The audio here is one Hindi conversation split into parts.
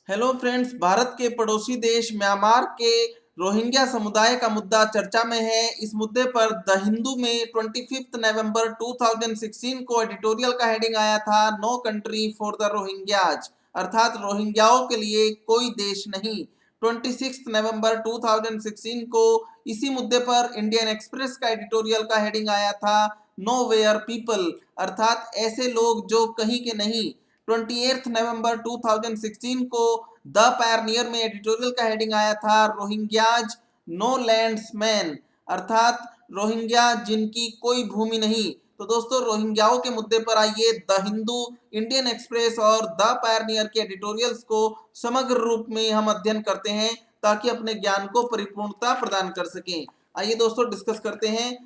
हेलो फ्रेंड्स, भारत के पड़ोसी देश म्यांमार के रोहिंग्या समुदाय का मुद्दा चर्चा में है। इस मुद्दे पर द हिंदू में 25 नवंबर 2016 को एडिटोरियल का हेडिंग आया था, no country for the Rohingyas, अर्थात रोहिंग्याओं के लिए कोई देश नहीं। 26 नवंबर 2016 को इसी मुद्दे पर इंडियन एक्सप्रेस का एडिटोरियल का हेडिंग आया था, नो वेयर पीपल, अर्थात ऐसे लोग जो कहीं के नहीं। 28 नवंबर 2016 को द पायनियर में एडिटोरियल का हेडिंग आया था, रोहिंग्याज नो लैंड्समैन, अर्थात रोहिंग्या जिनकी कोई भूमि नहीं। तो दोस्तों, रोहिंग्याओं के मुद्दे पर आइए द हिंदू, इंडियन एक्सप्रेस और द पायनियर के एडिटोरियल्स को समग्र रूप में हम अध्ययन करते हैं ताकि अपने ज्ञान को परिपूर्णता प्रदान कर सकें। आइए दोस्तों, डिस्कस करते हैं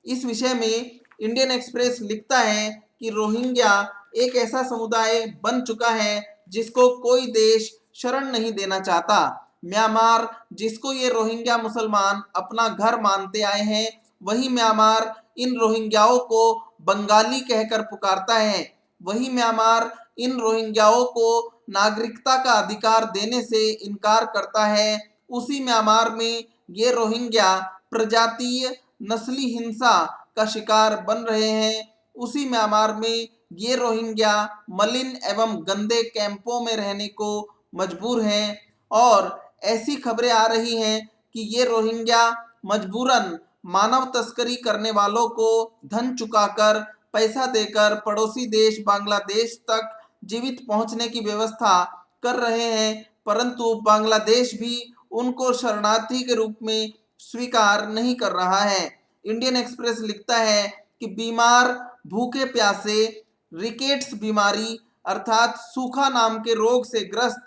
इस विषय में। इंडियन एक्सप्रेस लिखता है कि रोहिंग्या एक ऐसा समुदाय बन चुका है जिसको कोई देश शरण नहीं देना चाहता। म्यांमार, जिसको ये रोहिंग्या मुसलमान अपना घर मानते आए हैं, वही म्यांमार इन रोहिंग्याओं को बंगाली कहकर पुकारता है। वही म्यांमार इन रोहिंग्याओं को नागरिकता का अधिकार देने से इनकार करता है। उसी म्यांमार में ये रोहिंग्या प्रजातीय नस्ली हिंसा का शिकार बन रहे हैं। उसी म्यांमार में ये रोहिंग्या मलिन एवं गंदे कैंपों में रहने को मजबूर हैं और ऐसी खबरें आ रही हैं कि ये रोहिंग्या मजबूरन मानव तस्करी करने वालों को धन चुकाकर, पैसा देकर पड़ोसी देश बांग्लादेश तक जीवित पहुंचने की व्यवस्था कर रहे हैं, परंतु बांग्लादेश भी उनको शरणार्थी के रूप में स्वीकार नहीं कर रहा है। इंडियन एक्सप्रेस लिखता है कि बीमार, भूखे प्यासे, रिकेट्स बीमारी अर्थात सूखा नाम के रोग से ग्रस्त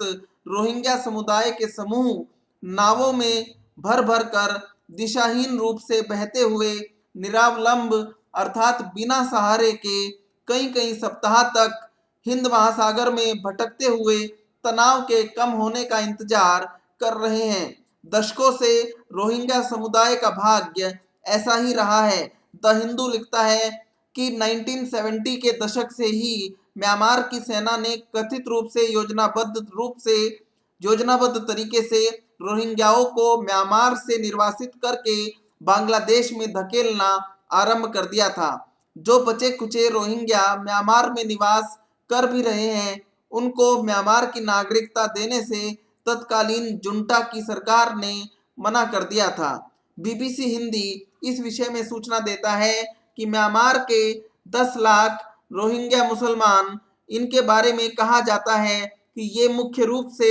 रोहिंग्या समुदाय के समूह नावों में भर भर कर दिशाहीन रूप से बहते हुए निरावलंब अर्थात बिना सहारे के कई कई सप्ताह तक हिंद महासागर में भटकते हुए तनाव के कम होने का इंतजार कर रहे हैं। दशकों से रोहिंग्या समुदाय का भाग्य ऐसा ही रहा है। द हिंदू लिखता है कि 1970 के दशक से ही म्यांमार की सेना ने कथित रूप से योजनाबद्ध तरीके से रोहिंग्याओं को म्यांमार से निर्वासित करके बांग्लादेश में धकेलना आरंभ कर दिया था। जो बचे कुचे रोहिंग्या म्यांमार में निवास कर भी रहे हैं, उनको म्यांमार की नागरिकता देने से तत्कालीन जुंटा की सरकार ने मना कर दिया था। बीबीसी हिंदी इस विषय में सूचना देता है कि म्यांमार के 10 लाख रोहिंग्या मुसलमान, इनके बारे में कहा जाता है कि ये मुख्य रूप से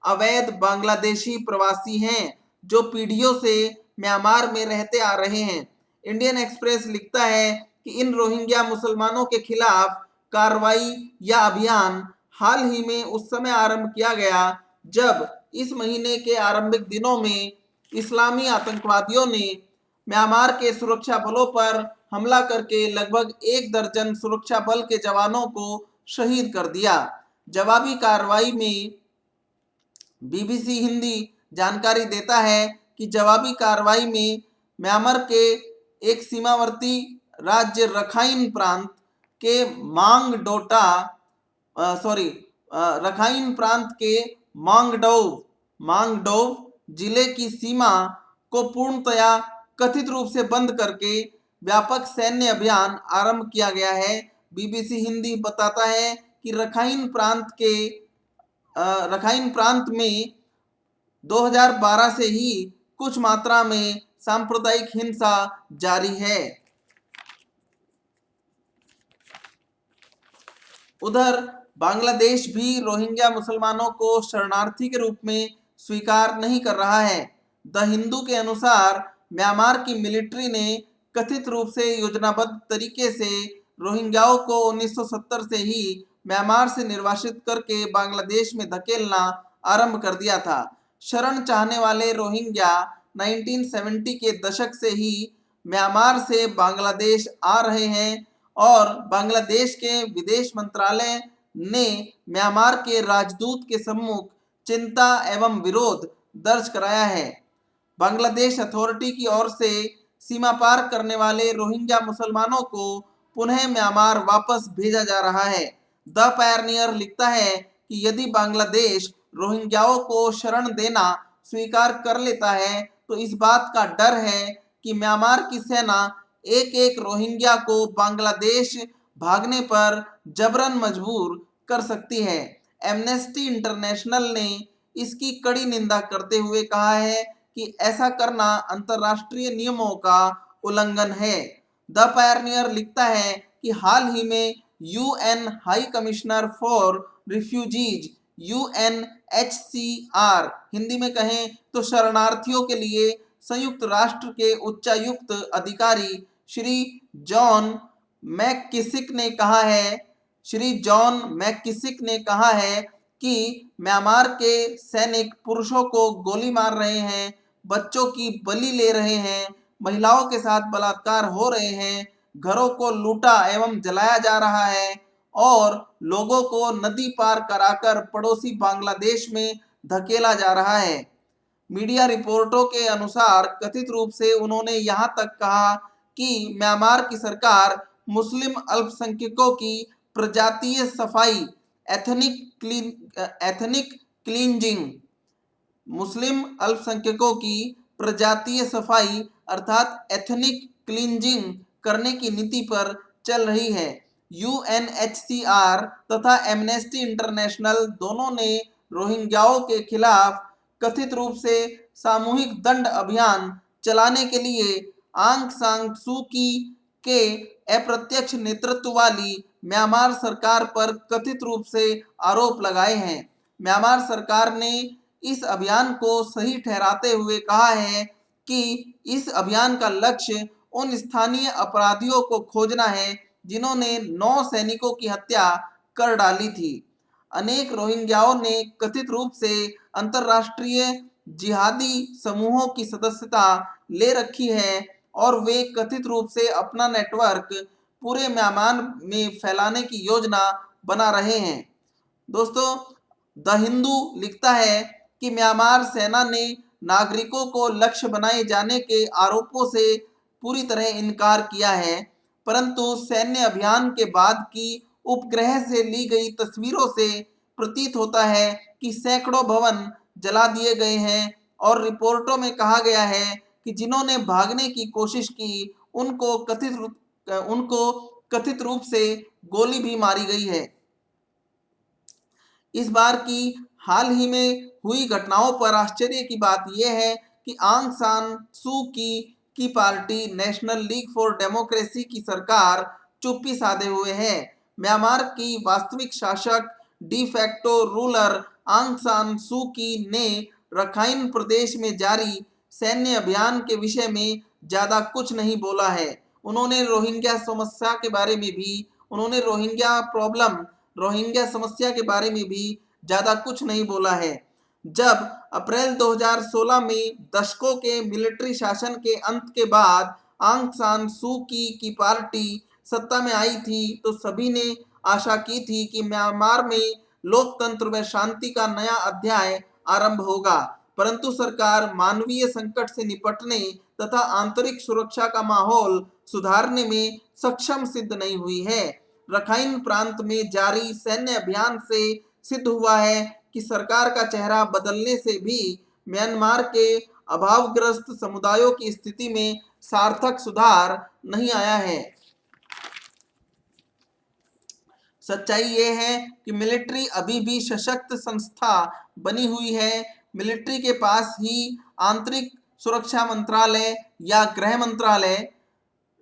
अवैध बांग्लादेशी प्रवासी हैं जो पीढ़ियों से म्यांमार में रहते आ रहे हैं। इंडियन एक्सप्रेस लिखता है कि इन रोहिंग्या मुसलमानों के खिलाफ कार्रवाई या अभियान हाल ही में उस समय आरंभ किया गया जब इस महीने के आरंभिक दिनों में इस्लामी आतंकवादियों ने म्यांमार के सुरक्षा बलों पर हमला करके लगभग 1 दर्जन सुरक्षा बल के जवानों को शहीद कर दिया। जवाबी कार्रवाई में बीबीसी हिंदी जानकारी देता है कि जवाबी कार्रवाई में म्यांमार के एक सीमावर्ती राज्य रखाइन प्रांत के रखाइन प्रांत के मांगडोव जिले की सीमा को पूर्णतया कथित रूप से बंद करके व्यापक सैन्य अभियान आरंभ किया गया है। बीबीसी हिंदी बताता है कि रखाइन प्रांत में 2012 से ही कुछ मात्रा में सांप्रदायिक हिंसा जारी है। उधर बांग्लादेश भी रोहिंग्या मुसलमानों को शरणार्थी के रूप में स्वीकार नहीं कर रहा है। द हिंदू के अनुसार म्यांमार की मिलिट्री ने कथित रूप से योजनाबद्ध तरीके से रोहिंग्याओं को 1970 से ही म्यांमार से निर्वासित करके बांग्लादेश में धकेलना आरंभ कर दिया था। शरण चाहने वाले रोहिंग्या 1970 के दशक से ही म्यांमार से बांग्लादेश आ रहे हैं और बांग्लादेश के विदेश मंत्रालय ने म्यांमार के राजदूत के सम्मुख चिंता एवं विरोध दर्ज कराया है। बांग्लादेश अथॉरिटी की ओर से सीमा पार करने वाले रोहिंग्या मुसलमानों को पुनः म्यांमार वापस भेजा जा रहा है। द पायनियर लिखता है कि यदि बांग्लादेश रोहिंग्याओं को शरण देना स्वीकार कर लेता है तो इस बात का डर है कि म्यांमार की सेना एक एक रोहिंग्या को बांग्लादेश भागने पर जबरन मजबूर कर सकती है। एमनेस्टी इंटरनेशनल ने इसकी कड़ी निंदा करते हुए कहा है कि ऐसा करना अंतर्राष्ट्रीय नियमों का उल्लंघन है। द पायनियर लिखता है कि हाल ही में UN high commissioner for refugees UNHCR Hindi में कहें तो शरणार्थियों के लिए संयुक्त राष्ट्र के उच्चायुक्त अधिकारी श्री जॉन मैककिसिक ने कहा है कि म्यांमार के सैनिक पुरुषों को गोली मार रहे हैं, बच्चों की बलि ले रहे हैं, महिलाओं के साथ बलात्कार हो रहे हैं, घरों को लूटा एवं जलाया जा रहा है और लोगों को नदी पार कराकर पड़ोसी बांग्लादेश में धकेला जा रहा है। मीडिया रिपोर्टों के अनुसार कथित रूप से उन्होंने यहां तक कहा कि म्यांमार की सरकार मुस्लिम अल्पसंख्यकों की प्रजातीय सफाई एथनिक क्लींजिंग मुस्लिम अल्पसंख्यकों की प्रजातीय सफाई अर्थात एथनिक क्लींजिंग करने की नीति पर चल रही है। यूएनएचसीआर तथा एमनेस्टी इंटरनेशनल दोनों ने रोहिंग्याओं के खिलाफ कथित रूप से सामूहिक दंड अभियान चलाने के लिए आंग सान सू की के अप्रत्यक्ष नेतृत्व वाली म्यांमार सरकार पर कथित रूप से आरोप लगाए हैं। म्यांमार सरकार ने इस अभियान को सही ठहराते हुए कहा है कि इस अभियान का लक्ष्य उन स्थानीय अपराधियों को खोजना है जिन्होंने 9 सैनिकों की हत्या कर डाली थी। अनेक रोहिंग्याओं ने कथित रूप से अंतर्राष्ट्रीय जिहादी समूहों की सदस्यता ले रखी है और वे कथित रूप से अपना नेटवर्क पूरे म्यांमार में फैलाने की योजना बना रहे हैं। दोस्तों, द हिंदू लिखता है कि म्यांमार सेना ने नागरिकों को लक्ष्य बनाए जाने के आरोपों से पूरी तरह इनकार किया है, परंतु सैन्य अभियान के बाद की उपग्रह से ली गई तस्वीरों से प्रतीत होता है कि सैकड़ों भवन जला दिए गए हैं और रिपोर्टों में कहा गया है कि जिन्होंने भागने की कोशिश की उनको कथित रूप से गोली भी मारी गई है। इस बार की हाल ही में हुई घटनाओं पर आश्चर्य की बात यह है कि आंग सान सू की party national league for democracy की सरकार चुप्पी साधे हुए है। म्यांमार की वास्तविक शासक डी फैक्टो रूलर आंग सान सू की ने रखाइन प्रदेश में जारी सैन्य अभियान के विषय में ज्यादा कुछ नहीं बोला है। उन्होंने रोहिंग्या समस्या के बारे में भी रोहिंग्या समस्या के बारे में भी ज्यादा कुछ नहीं बोला है। जब अप्रैल 2016 में दशकों के मिलिट्री शासन के अंत के बाद आंग सान सू की पार्टी सत्ता में आई थी तो सभी ने आशा की थी कि म्यांमार में लोकतंत्र व शांति का नया अध्याय आरंभ होगा, परंतु सरकार मानवीय संकट से निपटने तथा आंतरिक सुरक्षा का माहौल सुधारने में सक्षम सिद्ध नहीं हुई है। रखाइन प्रांत में जारी सैन्य अभियान से सिद्ध हुआ है कि सरकार का चेहरा बदलने से भी म्यांमार के अभावग्रस्त समुदायों की स्थिति में सार्थक सुधार नहीं आया है। सच्चाई ये है कि मिलिट्री अभी भी सशक्त संस्था बनी हुई है। मिलिट्री के पास ही आंतरिक सुरक्षा मंत्रालय या गृह मंत्रालय,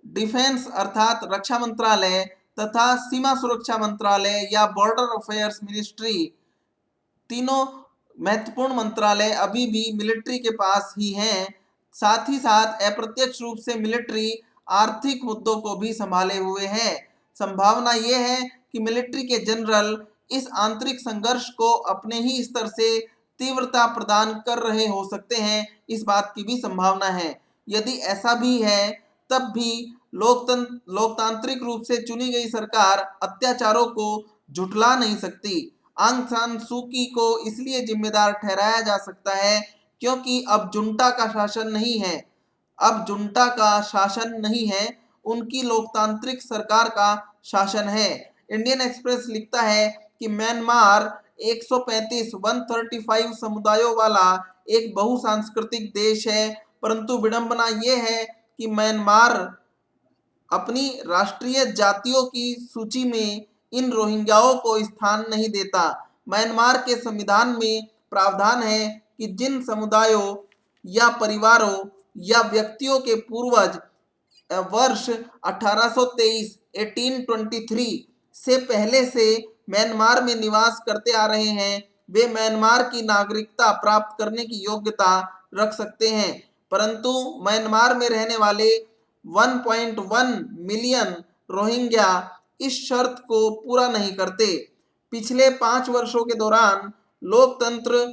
डिफेंस अर्थात रक्षा मंत्रालय तथा सीमा सुरक्षा मंत्रालय या बॉर्डर अफेयर्स मिनिस्ट्री, तीनों महत्वपूर्ण मंत्रालय अभी भी मिलिट्री के पास ही हैं। साथ ही साथ अप्रत्यक्ष रूप से मिलिट्री आर्थिक मुद्दों को भी संभाले हुए है। संभावना यह है कि मिलिट्री के जनरल इस आंतरिक संघर्ष को अपने ही स्तर से तीव्रता प्रदान कर रहे हो सकते हैं, इस बात की भी संभावना है। यदि ऐसा भी है तब भी लोकतांत्रिक रूप से चुनी गई सरकार अत्याचारों को झुठला नहीं सकती। आंग सान सू की को इसलिए जिम्मेदार ठहराया जा सकता है क्योंकि अब जुंटा का शासन नहीं है, उनकी लोकतांत्रिक सरकार का शासन है। इंडियन एक्सप्रेस लिखता है कि म्यांमार 135 समुदायों वाला एक बहुसांस्कृतिक देश है, परंतु विडंबना ये है कि म्यांमार अपनी राष्ट्रीय जातियों की सूची में इन रोहिंग्याओं को स्थान नहीं देता। म्यांमार के संविधान में प्रावधान है कि जिन समुदायों या परिवारों या व्यक्तियों के पूर्वज वर्ष 1823 1823 से पहले से म्यांमार में निवास करते आ रहे हैं, वे म्यांमार की नागरिकता प्राप्त करने की योग्यता रख सकते हैं, परंतु म्यांमार में रहने वाले 1.1 मिलियन रोहिंग्या इस शर्त को पूरा नहीं करते। पिछले 5 वर्षों के दौरान लोकतंत्र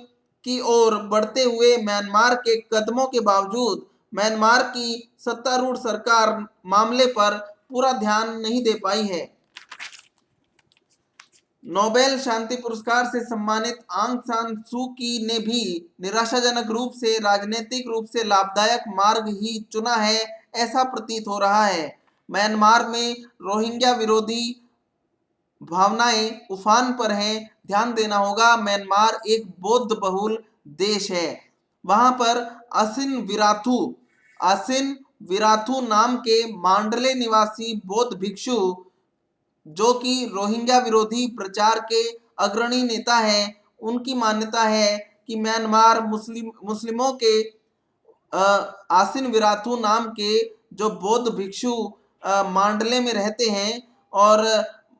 की ओर बढ़ते हुए म्यांमार के कदमों के बावजूद म्यांमार की सत्तारूढ़ सरकार मामले पर पूरा ध्यान नहीं दे पाई है। नोबेल शांति पुरस्कार से सम्मानित आंग सान सू की ने भी निराशाजनक रूप से राजनीतिक रूप से लाभदायक मार्ग ही चुना है, ऐसा प्रतीत हो रहा है। म्यांमार में रोहिंग्या विरोधी भावनाएं उफान पर हैं। ध्यान देना होगा, म्यांमार एक बौद्ध बहुल देश है। वहां पर आसिन विराथू नाम के मांडले निवासी बौद्ध भिक्षु, जो कि रोहिंग्या विरोधी प्रचार के अग्रणी नेता हैं, उनकी मान्यता है कि म्यांमार मुस्लिमों के आसिन विराथू नाम के जो बौद्ध भिक्षु मांडले में रहते हैं और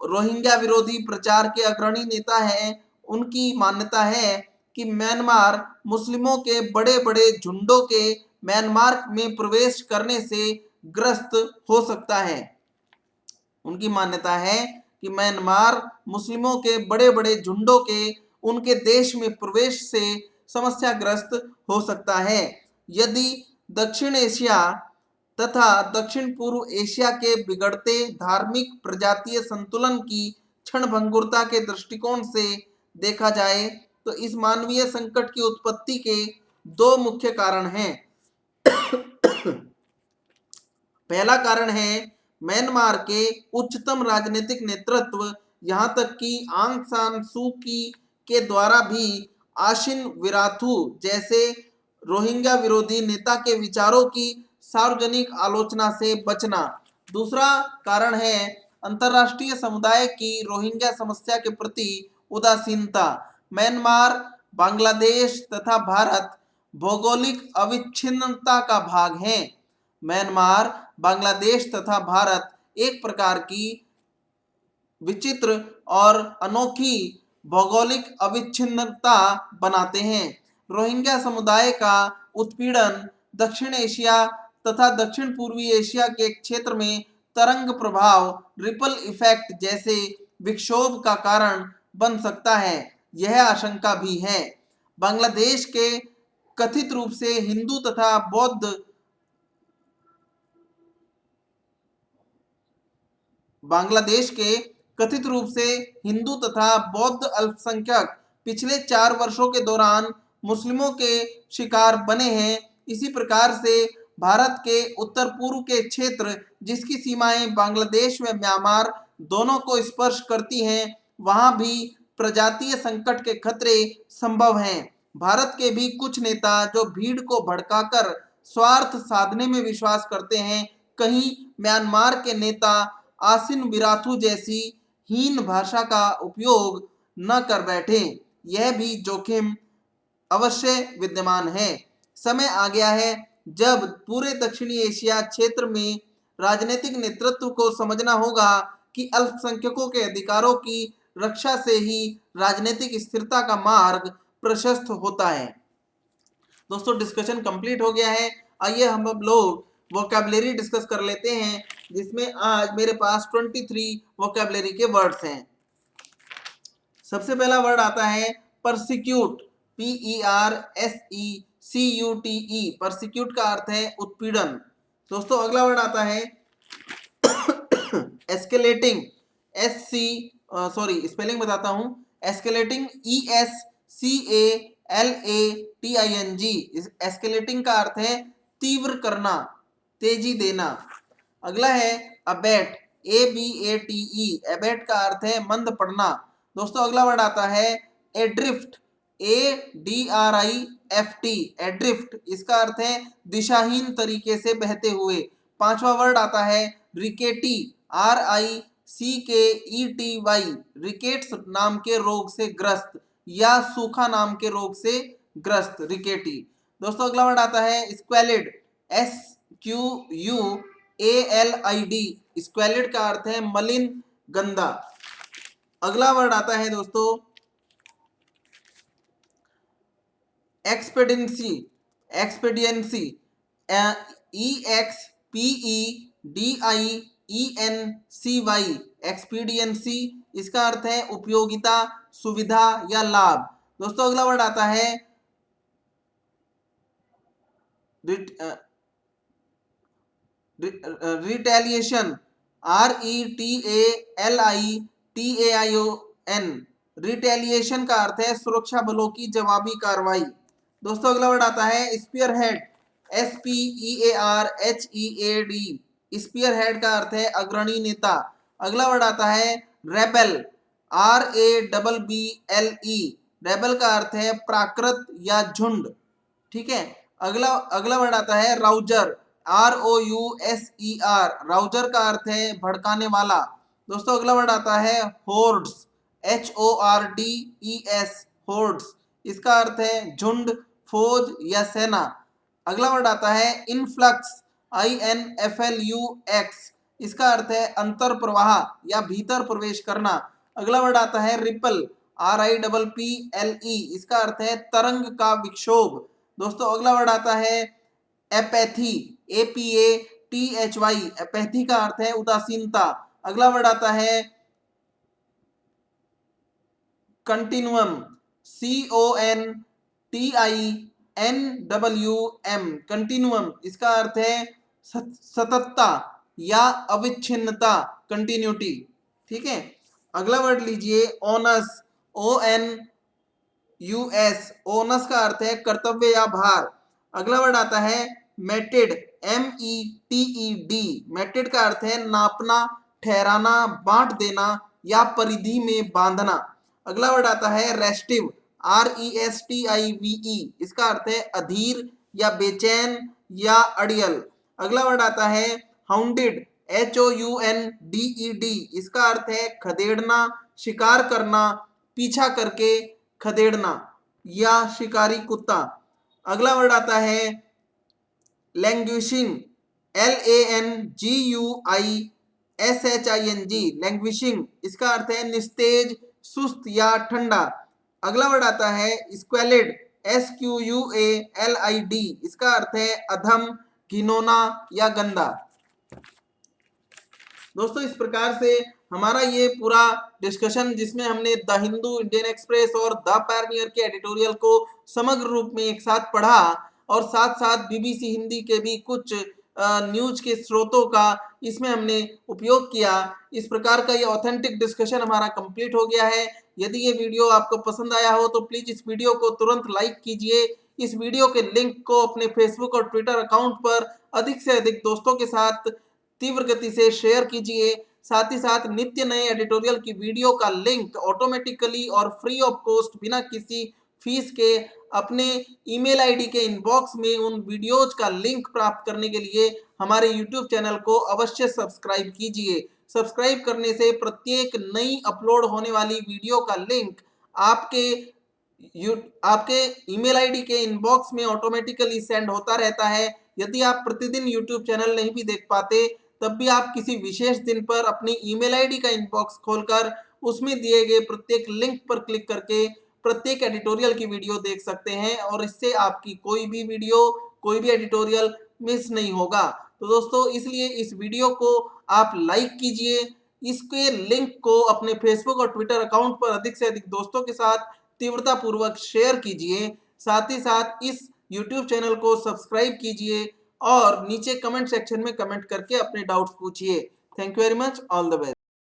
रोहिंग्या विरोधी प्रचार के अग्रणी नेता हैं, उनकी मान्यता है कि म्यांमार मुस्लिमों के बड़े बड़े झुंडों के म्यांमार में प्रवेश करने से ग्रस्त हो सकता है। उनकी मान्यता है कि म्यांमार मुस्लिमों के बड़े बड़े झुंडों के उनके देश में प्रवेश से समस्याग्रस्त हो सकता है। यदि दक्षिण एशिया तथा दक्षिण पूर्व एशिया के बिगड़ते धार्मिक प्रजातीय संतुलन की क्षणभंगुरता के दृष्टिकोण से देखा जाए तो इस मानवीय संकट की उत्पत्ति के 2 मुख्य कारण हैं। पहला कारण है म्यांमार के उच्चतम राजनीतिक नेतृत्व, यहां तक कि आंग सान सू की के द्वारा भी आसिन विराथू जैसे रोहिंग्या विरोधी नेता के विचारों की सार्वजनिक आलोचना से बचना। दूसरा कारण है अंतर्राष्ट्रीय समुदाय की रोहिंग्या समस्या के प्रति उदासीनता। म्यांमार, बांग्लादेश तथा भारत भौगोलिक अविच्छिन्नता का भाग हैं। म्यांमार, बांग्लादेश तथा भारत एक प्रकार की विचित्र और अनोखी भौगोलिक अविच्छिन्नता बनाते हैं। रोहिंग्या समुदाय का उत्पीड़न दक्षिण एशिया तथा दक्षिण पूर्वी एशिया के क्षेत्र में तरंग प्रभाव रिपल इफेक्ट जैसे विक्षोभ का कारण बन सकता है, यह आशंका भी है। बांग्लादेश के कथित रूप से हिंदू तथा बौद्ध अल्पसंख्यक पिछले 4 वर्षों के दौरान मुस्लिमों के शिकार बने हैं। इसी प्रकार से भारत के उत्तर पूर्व के क्षेत्र, जिसकी सीमाएं बांग्लादेश व म्यांमार दोनों को स्पर्श करती हैं, वहां भी प्रजातीय संकट के खतरे संभव हैं। भारत के भी कुछ नेता जो भीड़ को भड़काकर स्वार्थ साधने में विश्वास करते हैं, कहीं म्यांमार के नेता आसिन विराथू जैसी हीन भाषा का उपयोग न कर बैठे, यह भी जोखिम अवश्य विद्यमान है। समय आ गया है जब पूरे दक्षिणी एशिया क्षेत्र में राजनीतिक नेतृत्व को समझना होगा कि अल्पसंख्यकों के अधिकारों की रक्षा से ही राजनीतिक स्थिरता का मार्ग प्रशस्त होता है। दोस्तों, डिस्कशन कंप्लीट हो गया है। आइए हम अब लोग वोकैबुलरी डिस्कस कर लेते हैं, जिसमें आज मेरे पास 23 वोकैबुलरी के वर्ड्स हैं। सबसे पहला वर्ड आता है परसिक्यूट, PERSECUTE। परसिक्यूट का अर्थ है उत्पीड़न। दोस्तों, अगला वर्ड आता है एस्केलेटिंग, स्पेलिंग बताता हूं, एस्केलेटिंग ESCALATING। एस्केलेटिंग का अर्थ है तीव्र करना, तेजी देना। अगला है अबेट, ABATE। एबेट का अर्थ है मंद पड़ना। दोस्तों, अगला वर्ड आता है एड्रिफ्ट, ADRIFT, एड्रिफ्ट इसका अर्थ है दिशाहीन तरीके से बहते हुए। पांचवा वर्ड आता है रिकेटी, RICKETY, रिकेट्स नाम के रोग से ग्रस्त या सूखा नाम के रोग से ग्रस्त, रिकेटी। दोस्तों अगला वर्ड आता है स्क्वैलिड, SQUALID, स्क्वैलिड का अर्थ है मलिन, गंदा। अगला वर्ड आता है दोस्तों एक्सपेडिएंसी, एक्सपेडिएंसी, EXPEDIENCY, एक्सपीडियंसी इसका अर्थ है उपयोगिता, सुविधा या लाभ। दोस्तों अगला वर्ड आता है रिटेलिएशन, RETALITAION, रिटेलिएशन का अर्थ है सुरक्षा बलों की जवाबी कार्रवाई। दोस्तों अगला वर्ड आता है स्पीयरहेड, SPEARHEAD, स्पीयरहेड का अर्थ है अग्रणी नेता। अगला वर्ड आता है रेबेल, RABBLE, रेबेल का अर्थ है प्राकृत या झुंड। ठीक है, अगला वर्ड आता है राउजर, ROUSER, राउजर का अर्थ है भड़काने वाला। दोस्तों अगला वर्ड आता है होर्ड्स, HORDES, होर्ड्स इसका अर्थ है झुंड, फौज या सेना। अगला वर्ड आता है इनफ्लक्स, INFLUX, इसका अर्थ है अंतर प्रवाह या भीतर प्रवेश करना। अगला वर्ड आता है रिपल, RIPPLE, इसका अर्थ है तरंग का विक्षोभ। दोस्तों अगला वर्ड आता है एपैथी, APATHY, एपैथी का अर्थ है उदासीनता। अगला वर्ड आता है कंटिन्यूम, CONTINWM, कंटिन्यूम इसका अर्थ है सततता या अविच्छिन्नता, कंटिन्यूटी। ठीक है, अगला वर्ड लीजिए ओनस, ONUS, ओनस का अर्थ है कर्तव्य या भार। अगला वर्ड आता है मेटेड, METED, मेटेड का अर्थ है नापना, ठहराना, बांट देना या परिधि में बांधना। अगला वर्ड आता है रेस्टिव, RESTIVE, इसका अर्थ है अधीर या बेचैन या अड़ियल। अगला वर्ड आता है हाउंडेड, HOUNDED, इसका अर्थ है खदेड़ना, शिकार करना, पीछा करके खदेड़ना या शिकारी कुत्ता। अगला वर्ड आता है लैंग्विशिंग, LANGUISHING, लैंग्विशिंग इसका अर्थ है निस्तेज, सुस्त या ठंडा। अगला वर्ड आता है स्क्वैलिड, SQUALID, इसका अर्थ है अधम, घिनौना या गंदा। दोस्तों इस प्रकार से हमारा ये पूरा डिस्कशन, जिसमें हमने द हिंदू, इंडियन एक्सप्रेस और द पायनियर के एडिटोरियल को समग्र रूप में एक साथ पढ़ा और साथ साथ BBC हिंदी के भी कुछ न्यूज के स्रोतों का इसमें हमने उपयोग किया। इस प्रकार का ये ऑथेंटिक डिस्कशन हमारा कंप्लीट हो गया है। यदि ये वीडियो आपको पसंद आया हो तो प्लीज इस वीडियो को तुरंत लाइक कीजिए। इस वीडियो के लिंक को अपने फेसबुक और ट्विटर अकाउंट पर अधिक से अधिक दोस्तों के साथ तीव्र गति से शेयर कीजिए। साथ ही साथ नित्य नए एडिटोरियल की वीडियो का लिंक ऑटोमेटिकली और फ्री ऑफ कॉस्ट बिना किसी फीस के अपने ईमेल आईडी के इनबॉक्स में उन वीडियोज का लिंक प्राप्त करने के लिए हमारे यूट्यूब चैनल को अवश्य सब्सक्राइब कीजिए। सब्सक्राइब करने से प्रत्येक नई अपलोड होने वाली वीडियो का लिंक आपके ईमेल आईडी के इनबॉक्स में ऑटोमेटिकली सेंड होता रहता है। यदि आप प्रतिदिन यूट्यूब चैनल नहीं भी देख पाते, तब भी आप किसी विशेष दिन पर अपनी ईमेल आईडी का इनबॉक्स खोलकर उसमें दिए गए प्रत्येक लिंक पर क्लिक करके प्रत्येक एडिटोरियल की वीडियो देख सकते हैं और इससे आपकी कोई भी वीडियो, कोई भी एडिटोरियल मिस नहीं होगा। तो दोस्तों इसलिए इस वीडियो को आप लाइक कीजिए, इसके लिंक को अपने फेसबुक और ट्विटर अकाउंट पर अधिक से अधिक दोस्तों के साथ तीव्रता पूर्वक शेयर कीजिए। साथ ही साथ इस यूट्यूब चैनल को सब्सक्राइब कीजिए और नीचे कमेंट सेक्शन में कमेंट करके अपने डाउट्स पूछिए। Thank you very much, all the best.